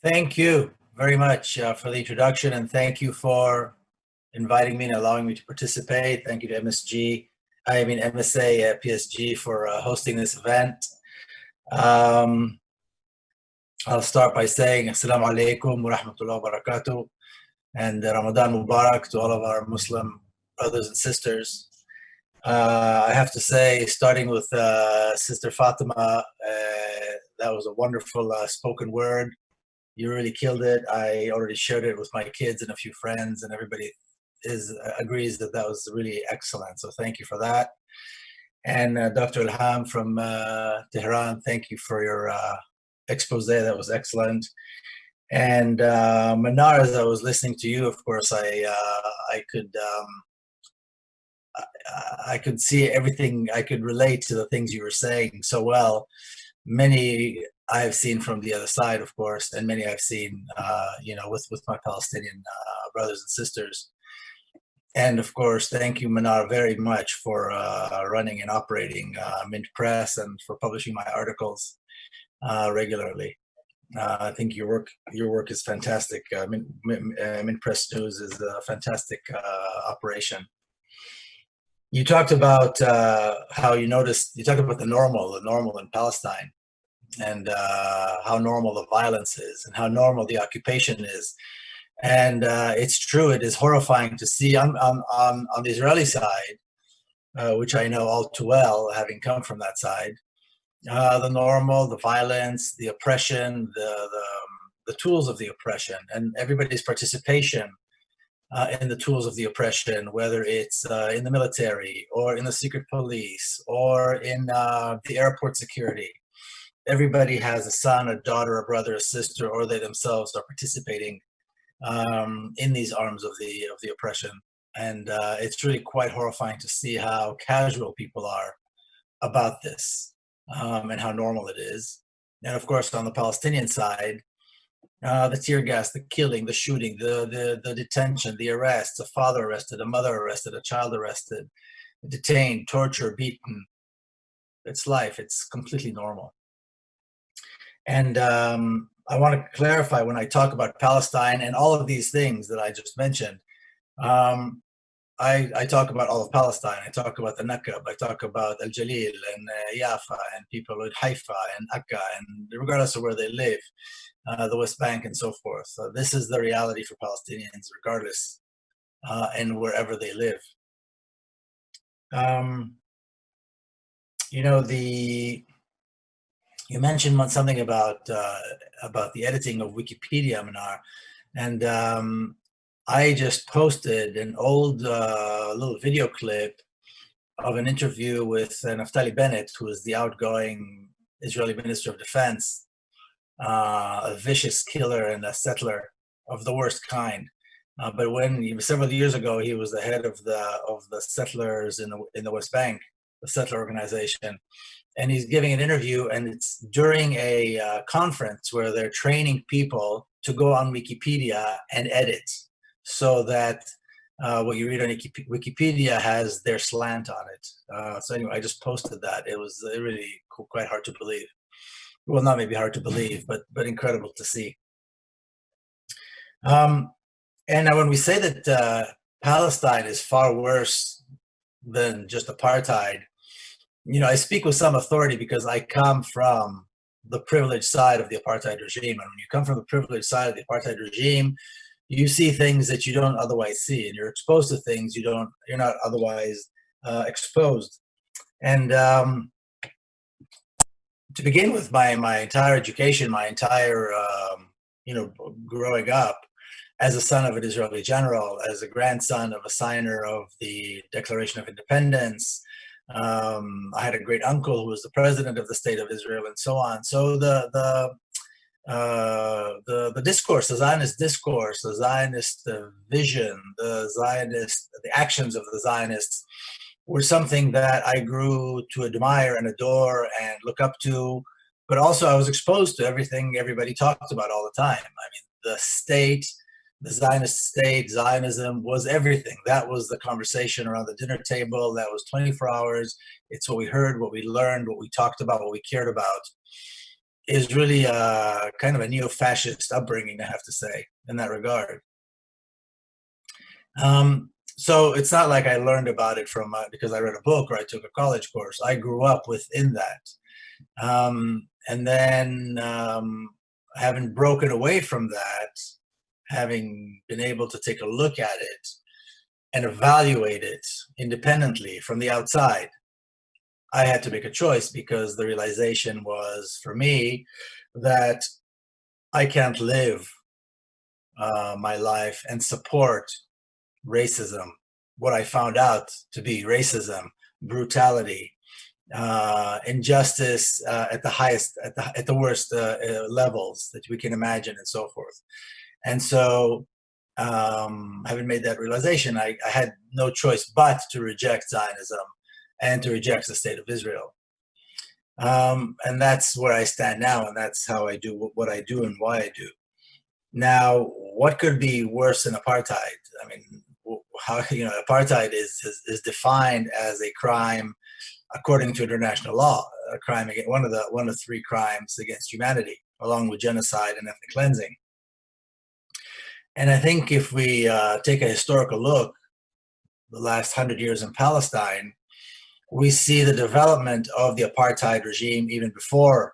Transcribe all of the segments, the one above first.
Thank you very much for the introduction, and thank you for inviting me and allowing me to participate. Thank you to MSA-PSG for hosting this event. Um, I'll start by saying Assalamu alaikum wa rahmatullahi wa barakatuh, and Ramadan Mubarak to all of our Muslim brothers and sisters. I have to say, starting with Sister Fatima, that was a wonderful spoken word. You really killed it. I already shared it with my kids and a few friends, and everybody agrees that that was really excellent. So thank you for that. And Dr. Ilham from Tehran, thank you for your expose. That was excellent. And Manar, as I was listening to you, of course, I could see everything. I could relate to the things you were saying so well. Many I've seen from the other side, of course, and many I've seen, with my Palestinian brothers and sisters. And of course, thank you, Manar, very much for running and operating Mint Press and for publishing my articles regularly. I think your work is fantastic. Mint Press News is a fantastic operation. You talked about how you talked about the normal in Palestine, and how normal the violence is, and how normal the occupation is. And it's true, it is horrifying to see on the Israeli side, which I know all too well, having come from that side, the violence, the oppression, the tools of the oppression, and everybody's participation in the tools of the oppression, whether it's in the military or in the secret police or in the airport security. Everybody has a son, a daughter, a brother, a sister, or they themselves are participating in these arms of the oppression. And it's really quite horrifying to see how casual people are about this, and how normal it is. And of course, on the Palestinian side, the tear gas, the killing, the shooting, the detention, the arrests, a father arrested, a mother arrested, a child arrested, detained, tortured, beaten. It's life. It's completely normal. And I want to clarify, when I talk about Palestine and all of these things that I just mentioned, I talk about all of Palestine. I talk about the Nakab, I talk about Al Jalil and Yafa and people in Haifa and Akka, and regardless of where they live, the West Bank and so forth. So this is the reality for Palestinians, regardless and wherever they live. You mentioned something about the editing of Wikipedia, Manar, and I just posted an old little video clip of an interview with Naftali Bennett, who is the outgoing Israeli Minister of Defense, a vicious killer and a settler of the worst kind. But when several years ago, he was the head of the settlers in the West Bank, the settler organization. And he's giving an interview, and it's during a conference where they're training people to go on Wikipedia and edit, so that what you read on Wikipedia has their slant on it. So anyway, I just posted that. It was really quite hard to believe. Well, not maybe hard to believe, but incredible to see. And now when we say that Palestine is far worse than just apartheid, I speak with some authority because I come from the privileged side of the apartheid regime. And when you come from the privileged side of the apartheid regime, you see things that you don't otherwise see, and you're exposed to things you're not otherwise exposed. And to begin with, my entire education, my entire growing up as a son of an Israeli general, as a grandson of a signer of the Declaration of Independence. I had a great uncle who was the president of the state of Israel, and so on. So the discourse, the Zionist discourse, the Zionist vision, the actions of the Zionists were something that I grew to admire and adore and look up to. But also, I was exposed to everything everybody talked about all the time. I mean, the state, the Zionist state, Zionism was everything. That was the conversation around the dinner table. That was 24 hours. It's what we heard, what we learned, what we talked about, what we cared about. is really kind of a neo-fascist upbringing, I have to say, in that regard. So it's not like I learned about it from because I read a book or I took a college course. I grew up within that. And then having broken away from that, having been able to take a look at it and evaluate it independently from the outside, I had to make a choice because the realization was for me that I can't live my life and support racism, what I found out to be racism, brutality, injustice at the highest, at the worst levels that we can imagine, and so forth. And so, having made that realization, I had no choice but to reject Zionism and to reject the state of Israel. And that's where I stand now, and that's how I do what I do and why I do. Now, what could be worse than apartheid? I mean, how, apartheid is defined as a crime according to international law, a crime against one of three crimes against humanity, along with genocide and ethnic cleansing. And I think if we take a historical look, the last 100 years in Palestine, we see the development of the apartheid regime even before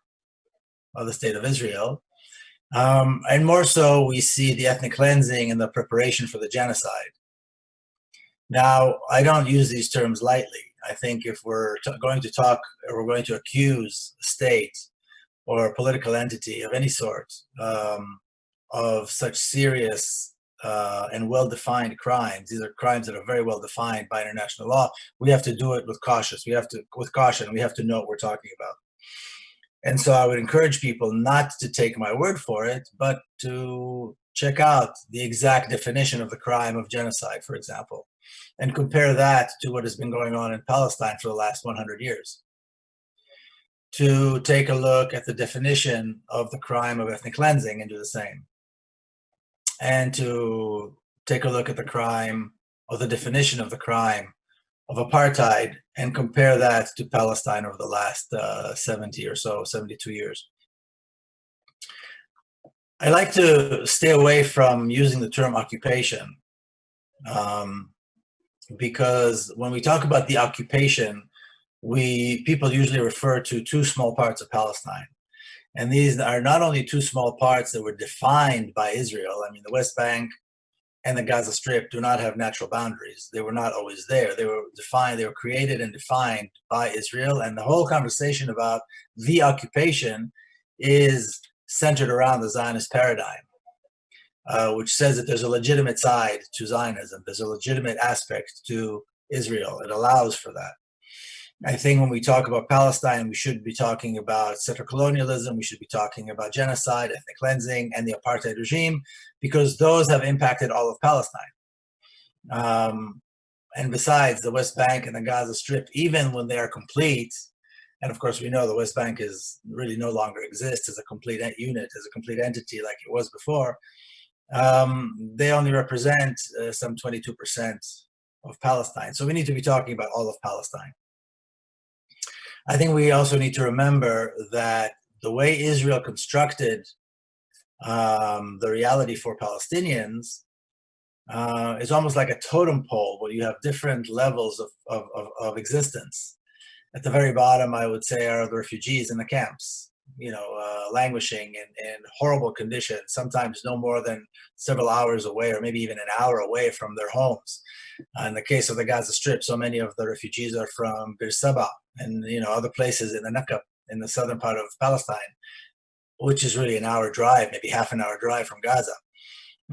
the state of Israel. And more so, we see the ethnic cleansing and the preparation for the genocide. Now, I don't use these terms lightly. I think if we're going to talk, or we're going to accuse a state or a political entity of any sort of such serious and well-defined crimes, these are crimes that are very well defined by international law, we have to do it with caution. We have to know what we're talking about. And so I would encourage people not to take my word for it, but to check out the exact definition of the crime of genocide, for example, and compare that to what has been going on in Palestine for the last 100 years. To take a look at the definition of the crime of ethnic cleansing and do the same. And to take a look at the crime, or the definition of the crime of apartheid, and compare that to Palestine over the last 70 or so, 72 years. I like to stay away from using the term occupation because when we talk about the occupation, people usually refer to two small parts of Palestine. And these are not only two small parts that were defined by Israel. I mean, the West Bank and the Gaza Strip do not have natural boundaries. They were not always there. They were defined, they were created and defined by Israel. And the whole conversation about the occupation is centered around the Zionist paradigm, which says that there's a legitimate side to Zionism. There's a legitimate aspect to Israel. It allows for that. I think when we talk about Palestine, we should be talking about settler colonialism. We should be talking about genocide, ethnic cleansing, and the apartheid regime, because those have impacted all of Palestine. And besides, the West Bank and the Gaza Strip, even when they are complete, and of course we know the West Bank is really no longer exists as a complete unit, as a complete entity like it was before, they only represent some 22% of Palestine. So we need to be talking about all of Palestine. I think we also need to remember that the way Israel constructed the reality for Palestinians is almost like a totem pole where you have different levels of existence. At the very bottom, I would say, are the refugees in the camps, languishing in horrible conditions, sometimes no more than several hours away, or maybe even an hour away from their homes. In the case of the Gaza Strip, so many of the refugees are from Beersheba and other places in the Nakab, in the southern part of Palestine, which is really an hour drive, maybe half an hour drive from Gaza.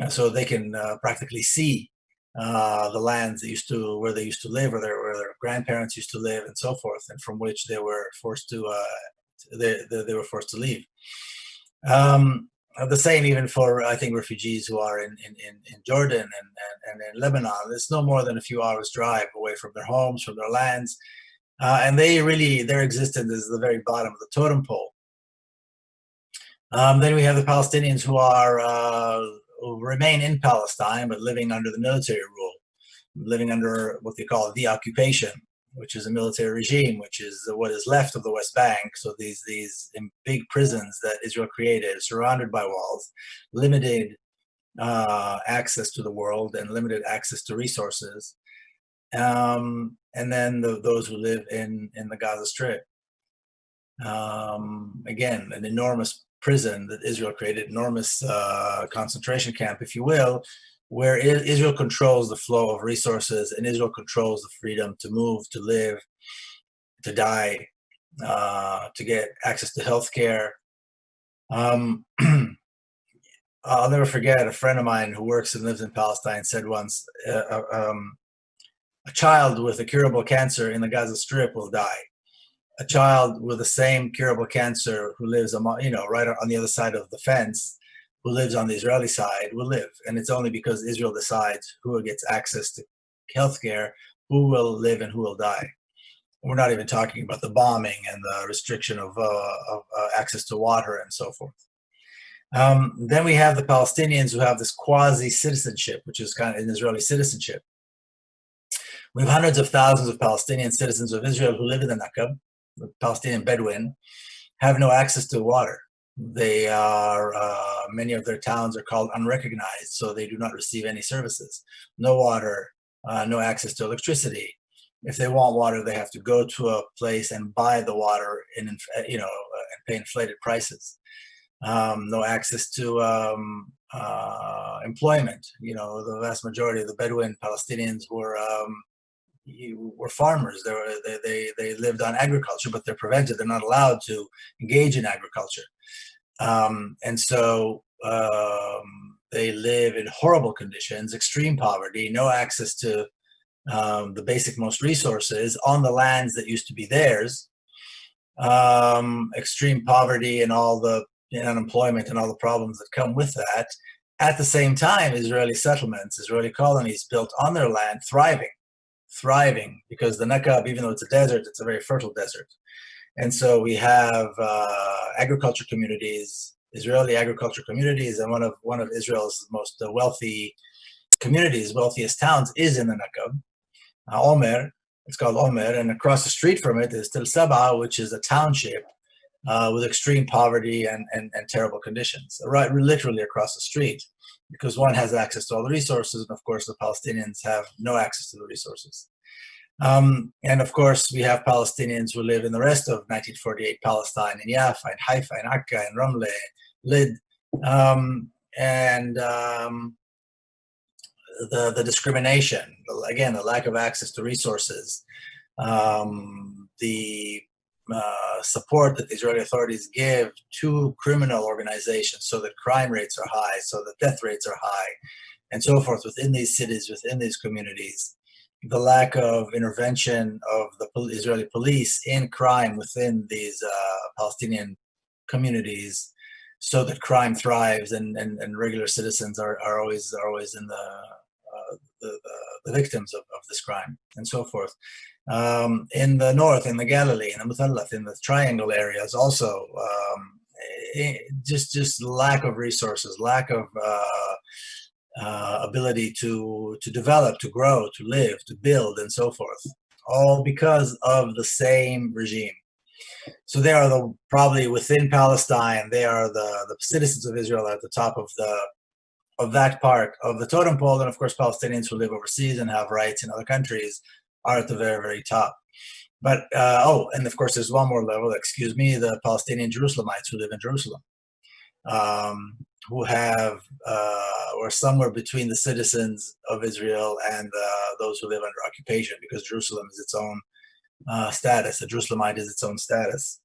So they can practically see the lands where they used to live, where their grandparents used to live, and so forth, and from which they were forced to leave. The same even for, I think, refugees who are in Jordan and in Lebanon. It's no more than a few hours drive away from their homes, from their lands. And their existence is the very bottom of the totem pole. Then we have the Palestinians who remain in Palestine, but living under the military rule, living under what they call the occupation. which is a military regime, which is what is left of the West Bank. So these big prisons that Israel created, surrounded by walls, limited access to the world and limited access to resources. And then those who live in the Gaza Strip. Again, an enormous prison that Israel created, enormous concentration camp, if you will, where Israel controls the flow of resources and Israel controls the freedom to move, to live, to die, to get access to healthcare. I'll never forget a friend of mine who works and lives in Palestine said once, a child with a curable cancer in the Gaza Strip will die. A child with the same curable cancer who lives, right on the other side of the fence, who lives on the Israeli side, will live. And it's only because Israel decides who gets access to healthcare, who will live and who will die. We're not even talking about the bombing and the restriction of access to water and so forth. Then we have the Palestinians who have this quasi-citizenship, which is kind of an Israeli citizenship. We have hundreds of thousands of Palestinian citizens of Israel who live in the Nakab, the Palestinian Bedouin, have no access to water. They are, many of their towns are called unrecognized, so they do not receive any services. No water, no access to electricity. If they want water, they have to go to a place and buy the water and pay inflated prices. No access to employment. The vast majority of the Bedouin Palestinians were farmers. They lived on agriculture, but they're prevented. They're not allowed to engage in agriculture. And so they live in horrible conditions, extreme poverty, no access to the basic most resources on the lands that used to be theirs, extreme poverty and all the unemployment and all the problems that come with that. At the same time, Israeli settlements, Israeli colonies built on their land, thriving, because the Nakab, even though it's a desert, it's a very fertile desert. And so we have agriculture communities, Israeli agriculture communities, and one of Israel's most wealthy communities, wealthiest towns, is in the Nakab, Omer. It's called Omer, and across the street from it is Tel Saba, which is a township with extreme poverty and terrible conditions, right, literally across the street, because one has access to all the resources, and of course the Palestinians have no access to the resources. And of course we have Palestinians who live in the rest of 1948 Palestine, in Jaffa, in Haifa, in Akka, in Ramle, Lid, and the discrimination, again, the lack of access to resources, the support that the Israeli authorities give to criminal organizations so that crime rates are high, so that death rates are high, and so forth within these cities, within these communities. The lack of intervention of the Israeli police in crime within these Palestinian communities, so that crime thrives and regular citizens are always in the victims of this crime, and so forth. In the north, in the Galilee, in the Muthalaf, in the Triangle areas, also just lack of resources, lack of ability to develop, to grow, to live, to build, and so forth, all because of the same regime. So they are probably within Palestine, they are the citizens of Israel at the top of that part of the totem pole, and of course Palestinians who live overseas and have rights in other countries are at the very, very top. But and of course there's one more level, the Palestinian Jerusalemites who live in Jerusalem, who have or somewhere between the citizens of Israel and those who live under occupation, because Jerusalem is its own status. A Jerusalemite is its own status.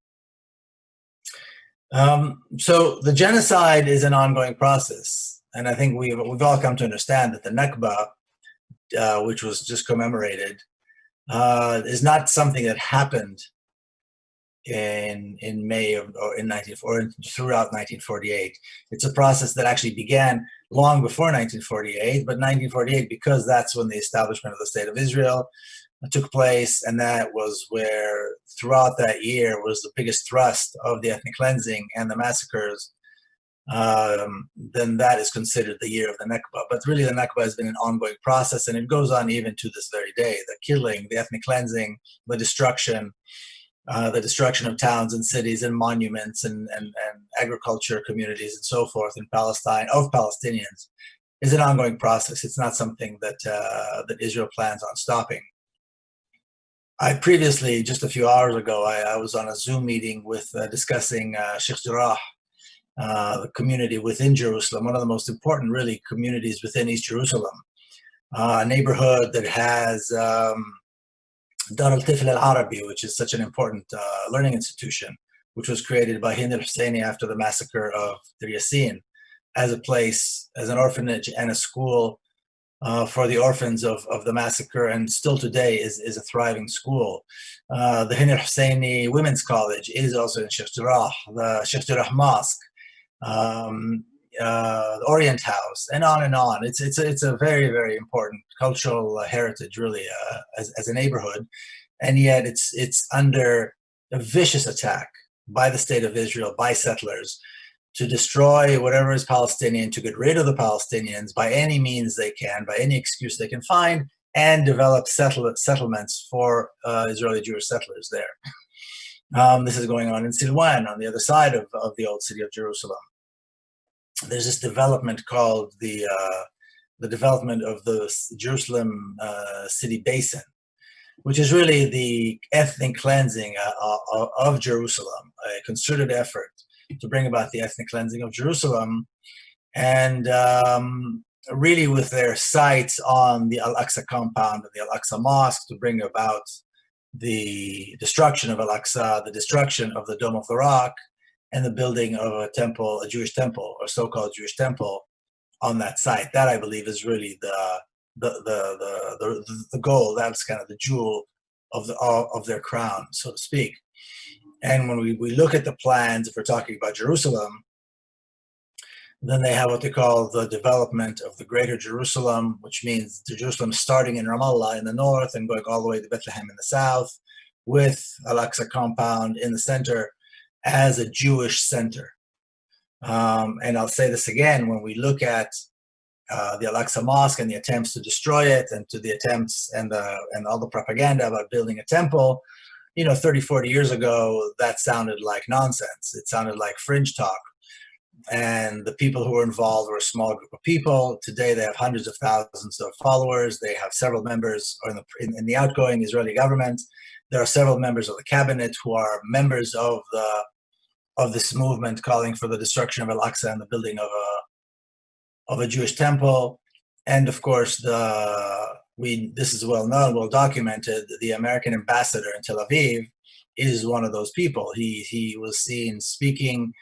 So the genocide is an ongoing process, and I think we've all come to understand that the Nakba, which was just commemorated, is not something that happened in May or throughout 1948. It's a process that actually began long before 1948, but 1948, because that's when the establishment of the State of Israel took place, and that was where throughout that year was the biggest thrust of the ethnic cleansing and the massacres then that is considered the year of the Nakba. But really, the Nakba has been an ongoing process, and it goes on even to this very day. The killing, the ethnic cleansing, the destruction of towns and cities and monuments and agriculture communities and so forth in Palestine, of Palestinians, is an ongoing process. It's not something that that Israel plans on stopping. I previously, just a few hours ago, I was on a Zoom meeting with discussing Sheikh Jarrah, the community within Jerusalem, one of the most important, really, communities within East Jerusalem, a neighborhood that has Dar al-Tifl al-Arabi, which is such an important learning institution, which was created by Hind al-Husseini after the massacre of Deir Yassin, as a place, as an orphanage and a school for the orphans of the massacre, and still today is a thriving school. The Hind al-Husseini Women's College is also in Sheikh Jarrah, the Sheikh Jarrah Mosque, the Orient House, and on and on. It's a very, very important cultural heritage, really, as a neighborhood, and yet it's under a vicious attack by the state of Israel, by settlers, to destroy whatever is Palestinian, to get rid of the Palestinians by any means they can, by any excuse they can find, and develop settlements for Israeli Jewish settlers there. This is going on in Silwan, on the other side of the old city of Jerusalem. There's this development called the development of the Jerusalem city basin, which is really the ethnic cleansing of Jerusalem, a concerted effort to bring about the ethnic cleansing of Jerusalem, and really with their sights on the Al-Aqsa compound and the Al-Aqsa Mosque, to bring about the destruction of Al-Aqsa, the destruction of the Dome of the Rock, and the building of a temple, a Jewish temple, or so-called Jewish temple, on that site. That, I believe, is really the goal. That's kind of the jewel of their crown, so to speak. And when we look at the plans, if we're talking about Jerusalem, then they have what they call the development of the Greater Jerusalem, which means Jerusalem starting in Ramallah in the north and going all the way to Bethlehem in the south, with Al-Aqsa compound in the center as a Jewish center. And I'll say this again, when we look at the Al-Aqsa Mosque and the attempts to destroy it, and to the attempts and all the propaganda about building a temple, 30, 40 years ago, that sounded like nonsense. It sounded like fringe talk. And the people who were involved were a small group of people. Today, they have hundreds of thousands of followers. They have several members in the outgoing Israeli government. There are several members of the cabinet who are members of this movement calling for the destruction of Al-Aqsa and the building of a Jewish temple. And of course, this is well known, well documented. The American ambassador in Tel Aviv is one of those people. He was seen speaking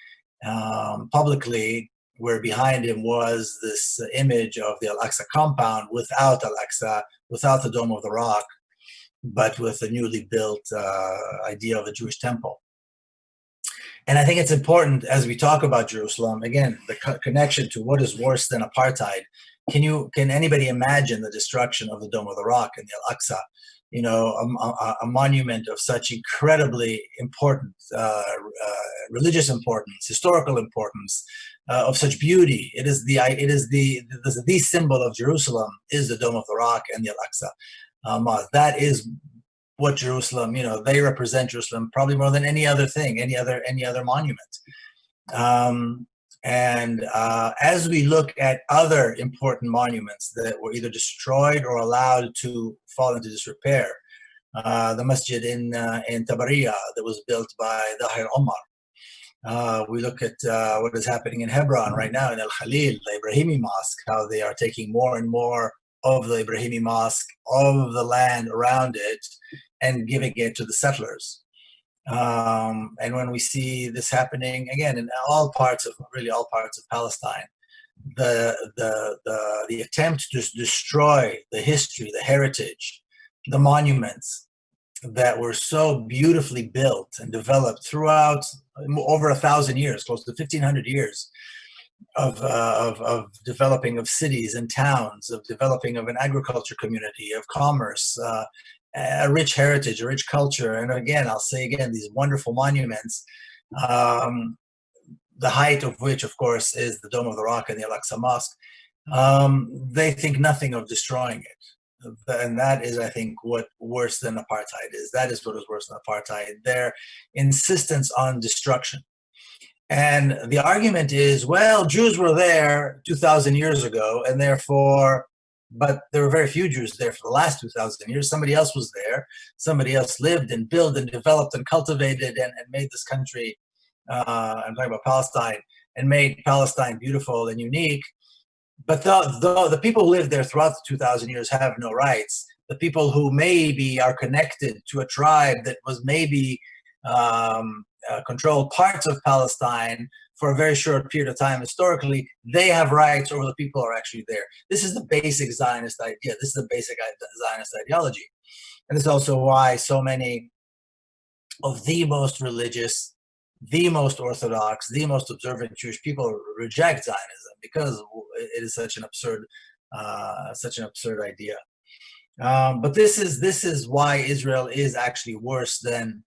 publicly, where behind him was this image of the Al-Aqsa compound without Al-Aqsa, without the Dome of the Rock, but with a newly built idea of a Jewish temple. And I think it's important, as we talk about Jerusalem, again, the connection to what is worse than apartheid. Can anybody imagine the destruction of the Dome of the Rock and the Al-Aqsa? A monument of such incredibly important religious importance, historical importance, of such beauty. It is the symbol of Jerusalem is the Dome of the Rock and the Al-Aqsa. That is what Jerusalem, they represent Jerusalem probably more than any other thing, any other monument. And as we look at other important monuments that were either destroyed or allowed to fall into disrepair, the masjid in Tabariya that was built by Dahir Omar. We look at what is happening in Hebron right now, in Al-Khalil, the Ibrahimi Mosque, how they are taking more and more of the Ibrahimi Mosque, of the land around it, and giving it to the settlers. And when we see this happening again in all parts of Palestine, the attempt to destroy the history, the heritage, the monuments that were so beautifully built and developed throughout over 1,000 years, close to 1,500 years of developing of cities and towns, of developing of an agriculture community, of commerce, a rich heritage, a rich culture. And again, I'll say again, these wonderful monuments, the height of which, of course, is the Dome of the Rock and the Al-Aqsa Mosque, they think nothing of destroying it. And that is, I think, what worse than apartheid is. That is what is worse than apartheid, their insistence on destruction. And the argument is, well, Jews were there 2,000 years ago, and therefore, but there were very few Jews there for the last 2,000 years. Somebody else was there. Somebody else lived and built and developed and cultivated and made this country, I'm talking about Palestine, and made Palestine beautiful and unique. But the people who lived there throughout the 2,000 years have no rights. The people who maybe are connected to a tribe that was maybe controlled parts of Palestine for a very short period of time historically, they have rights over the people who are actually there. This is the basic Zionist idea. This is the basic Zionist ideology. And this is also why so many of the most religious, the most orthodox, the most observant Jewish people reject Zionism, because it is such an absurd idea. But this is why Israel is actually worse than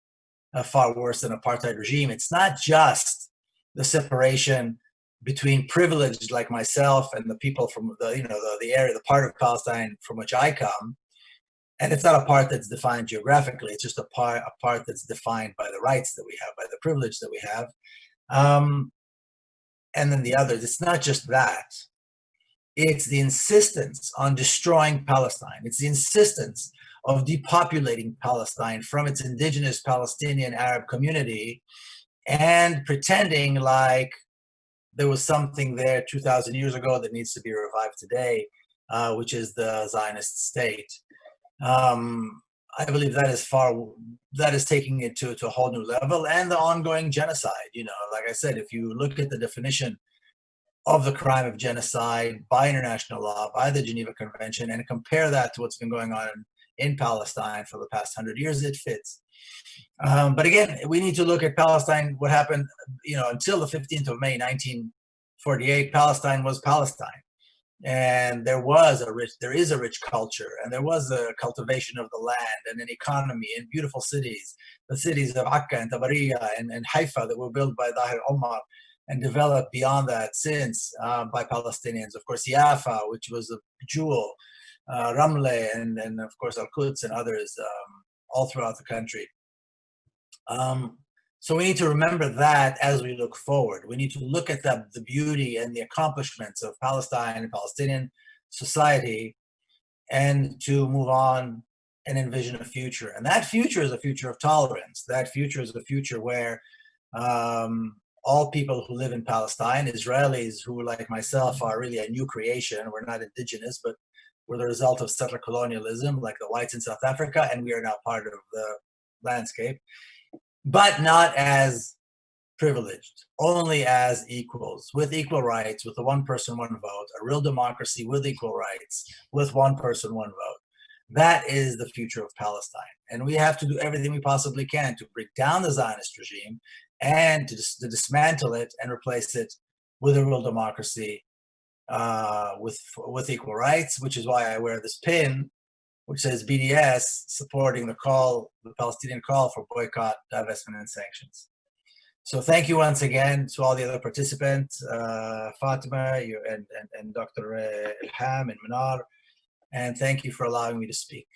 far worse than apartheid regime. It's not just the separation between privileged like myself and the people from the area, the part of Palestine from which I come. And it's not a part that's defined geographically. It's just a part that's defined by the rights that we have, by the privilege that we have. And then the others, it's not just that. It's the insistence on destroying Palestine. It's the insistence of depopulating Palestine from its indigenous Palestinian Arab community and pretending like there was something there 2,000 years ago that needs to be revived today, which is the Zionist state. I believe that is taking it to a whole new level, and the ongoing genocide. Like I said, if you look at the definition of the crime of genocide by international law, by the Geneva Convention, and compare that to what's been going on in Palestine for the past 100 years, it fits. But again, we need to look at Palestine, what happened, until the 15th of May, 1948, Palestine was Palestine. And there is a rich culture, and there was a cultivation of the land and an economy and beautiful cities, the cities of Akka and Tabariya and Haifa that were built by Dahir Omar and developed beyond that since by Palestinians. Of course, Yafa, which was a jewel, Ramle, and of course Al-Quds and others all throughout the country. So we need to remember that as we look forward. We need to look at the beauty and the accomplishments of Palestine and Palestinian society, and to move on and envision a future. And that future is a future of tolerance. That future is a future where all people who live in Palestine, Israelis who, like myself, are really a new creation. We're not indigenous, but we're the result of settler colonialism, like the whites in South Africa, and we are now part of the landscape, but not as privileged, only as equals, with equal rights, with the one person, one vote, a real democracy with equal rights, with one person, one vote. That is the future of Palestine. And we have to do everything we possibly can to break down the Zionist regime and to dismantle it and replace it with a real democracy with equal rights, which is why I wear this pin, which says BDS, supporting the Palestinian call for boycott, divestment, and sanctions. So thank you once again to all the other participants, Fatima and Dr. Ilham and Manar, and thank you for allowing me to speak.